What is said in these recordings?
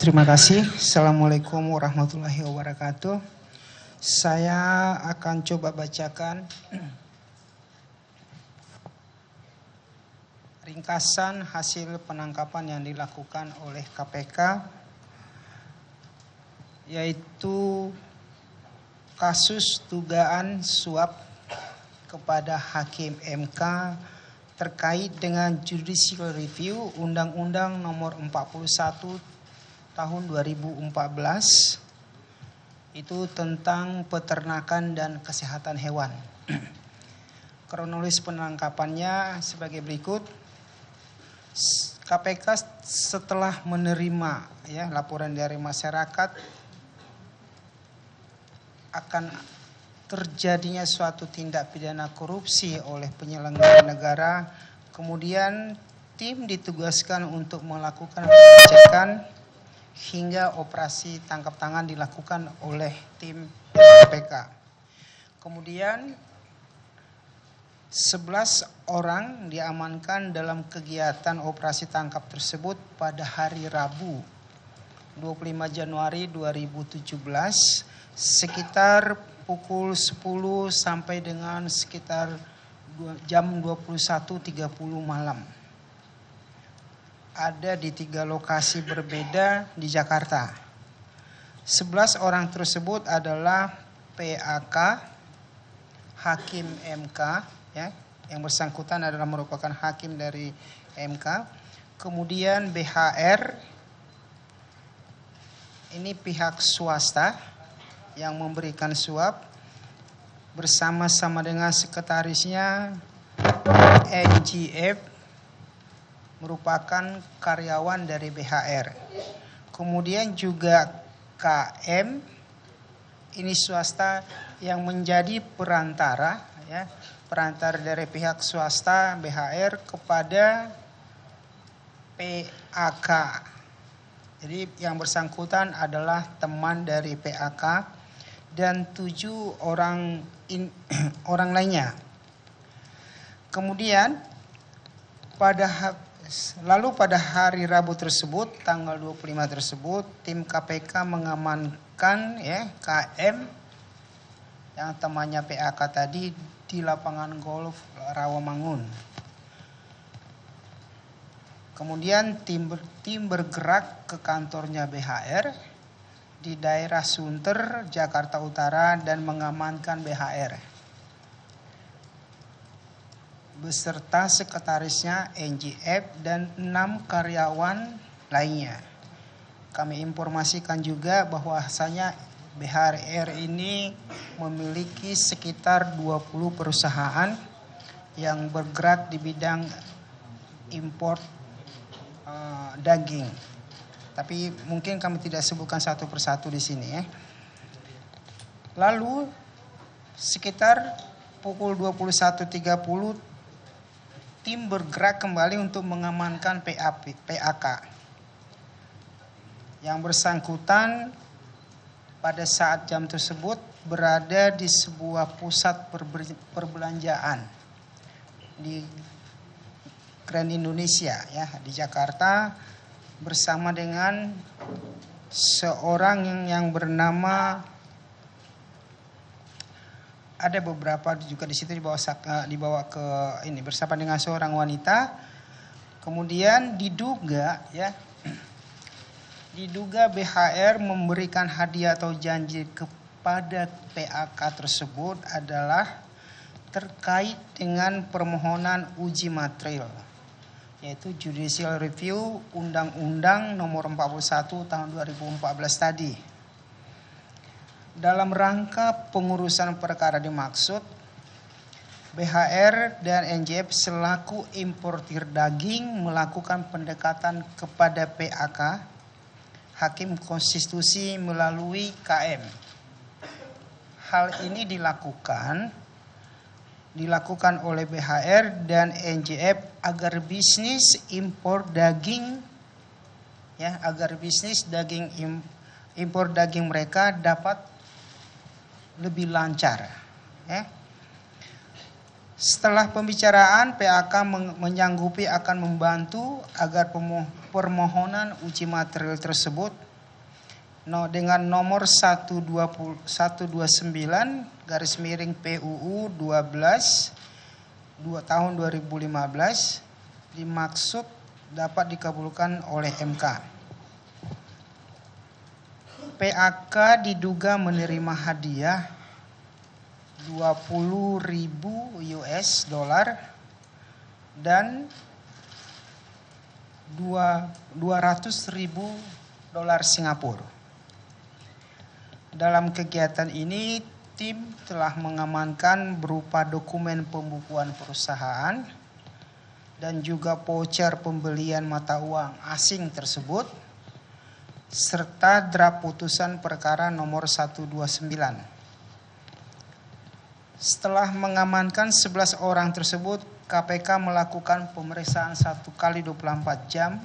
Terima kasih. Assalamualaikum warahmatullahi wabarakatuh. Saya akan coba bacakan ringkasan hasil penangkapan yang dilakukan oleh KPK, yaitu kasus dugaan suap kepada Hakim MK terkait dengan Judicial Review Undang-Undang Nomor 41 tahun 2014, itu tentang peternakan dan kesehatan hewan. Kronologis penangkapannya sebagai berikut. KPK setelah menerima laporan dari masyarakat akan terjadinya suatu tindak pidana korupsi oleh penyelenggara negara, kemudian tim ditugaskan untuk melakukan pengecekan hingga operasi tangkap tangan dilakukan oleh tim KPK. Kemudian 11 orang diamankan dalam kegiatan operasi tangkap tersebut pada hari Rabu 25 Januari 2017 sekitar pukul 10 sampai dengan sekitar jam 21.30 malam. Ada di 3 lokasi berbeda di Jakarta. 11 orang tersebut adalah PAK, Hakim MK, yang bersangkutan adalah merupakan hakim dari MK. Kemudian BHR, ini pihak swasta yang memberikan suap bersama-sama dengan sekretarisnya NGF, merupakan karyawan dari BHR. Kemudian juga KM, ini swasta yang menjadi perantara, perantara dari pihak swasta BHR kepada PAK. Jadi yang bersangkutan adalah teman dari PAK dan 7 orang lainnya. Kemudian pada hari Rabu tersebut, tanggal 25 tersebut, tim KPK mengamankan KM yang temannya PAK tadi di lapangan golf Rawamangun. Kemudian tim bergerak ke kantornya BHR di daerah Sunter, Jakarta Utara dan mengamankan BHR beserta sekretarisnya NGF dan 6 karyawan lainnya. Kami informasikan juga bahwasanya BHR ini memiliki sekitar 20 perusahaan yang bergerak di bidang impor daging. Tapi mungkin kami tidak sebutkan satu persatu di sini. Lalu sekitar pukul 21.30 tim bergerak kembali untuk mengamankan PAK. Yang bersangkutan pada saat jam tersebut berada di sebuah pusat perbelanjaan di Grand Indonesia di Jakarta bersama dengan seorang yang bernama, ada beberapa juga di situ dibawa ke ini bersama dengan seorang wanita. Kemudian diduga BHR memberikan hadiah atau janji kepada PAK tersebut adalah terkait dengan permohonan uji material, yaitu Judicial Review Undang-Undang Nomor 41 tahun 2014 tadi. Dalam rangka pengurusan perkara dimaksud, BHR dan NGF selaku importir daging melakukan pendekatan kepada PAK, Hakim Konstitusi melalui KM. Hal ini dilakukan oleh BHR dan NGF agar bisnis impor daging impor daging mereka dapat lebih lancar. Setelah pembicaraan, PAK menyanggupi akan membantu agar permohonan uji material tersebut dengan nomor 129 garis miring PUU 12 tahun 2015 dimaksud dapat dikabulkan oleh MK. PAK diduga menerima hadiah 20.000 US dollar dan 200.000 dolar Singapura. Dalam kegiatan ini, tim telah mengamankan berupa dokumen pembukuan perusahaan dan juga voucher pembelian mata uang asing tersebut, serta draft putusan perkara nomor 129. Setelah mengamankan 11 orang tersebut, KPK melakukan pemeriksaan 1 kali 24 jam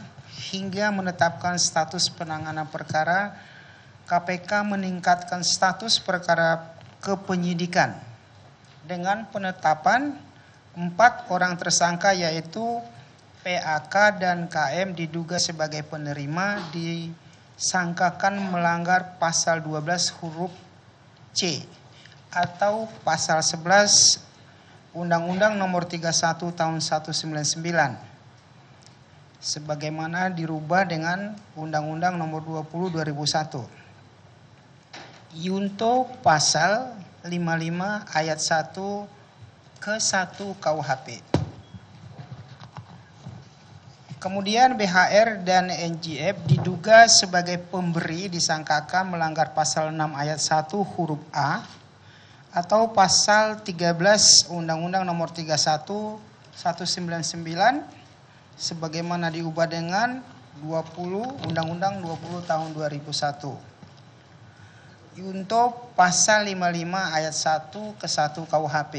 hingga menetapkan status penanganan perkara. KPK meningkatkan status perkara ke penyidikan dengan penetapan 4 orang tersangka yaitu PAK dan KM diduga sebagai penerima disangkakan melanggar pasal 12 huruf C atau pasal 11 Undang-Undang Nomor 31 Tahun 1999 sebagaimana dirubah dengan Undang-Undang Nomor 20 2001. Yunto pasal 55 ayat 1 ke 1 KUHP. Kemudian BHR dan NGF diduga sebagai pemberi disangkakan melanggar pasal 6 ayat 1 huruf A atau pasal 13 Undang-Undang Nomor 31 199 sebagaimana diubah dengan 20 Undang-Undang 20 tahun 2001. Untuk pasal 55 ayat 1 ke 1 KUHP.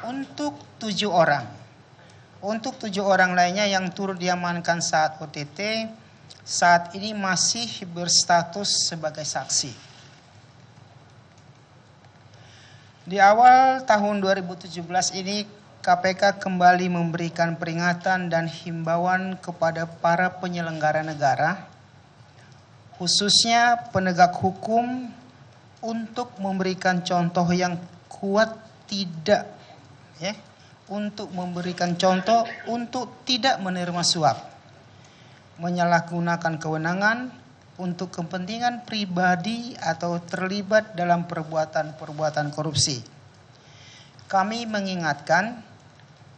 Untuk 7 orang. Untuk 7 orang lainnya yang turut diamankan saat OTT saat ini masih berstatus sebagai saksi. Di awal tahun 2017 ini KPK kembali memberikan peringatan dan himbauan kepada para penyelenggara negara, khususnya penegak hukum, untuk memberikan contoh yang kuat untuk memberikan contoh untuk tidak menerima suap, menyalahgunakan kewenangan untuk kepentingan pribadi atau terlibat dalam perbuatan korupsi. Kami mengingatkan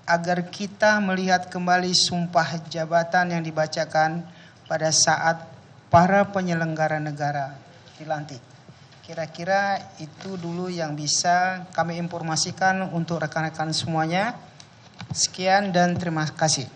agar kita melihat kembali sumpah jabatan yang dibacakan pada saat para penyelenggara negara dilantik. Kira-kira itu dulu yang bisa kami informasikan untuk rekan-rekan semuanya. Sekian dan terima kasih.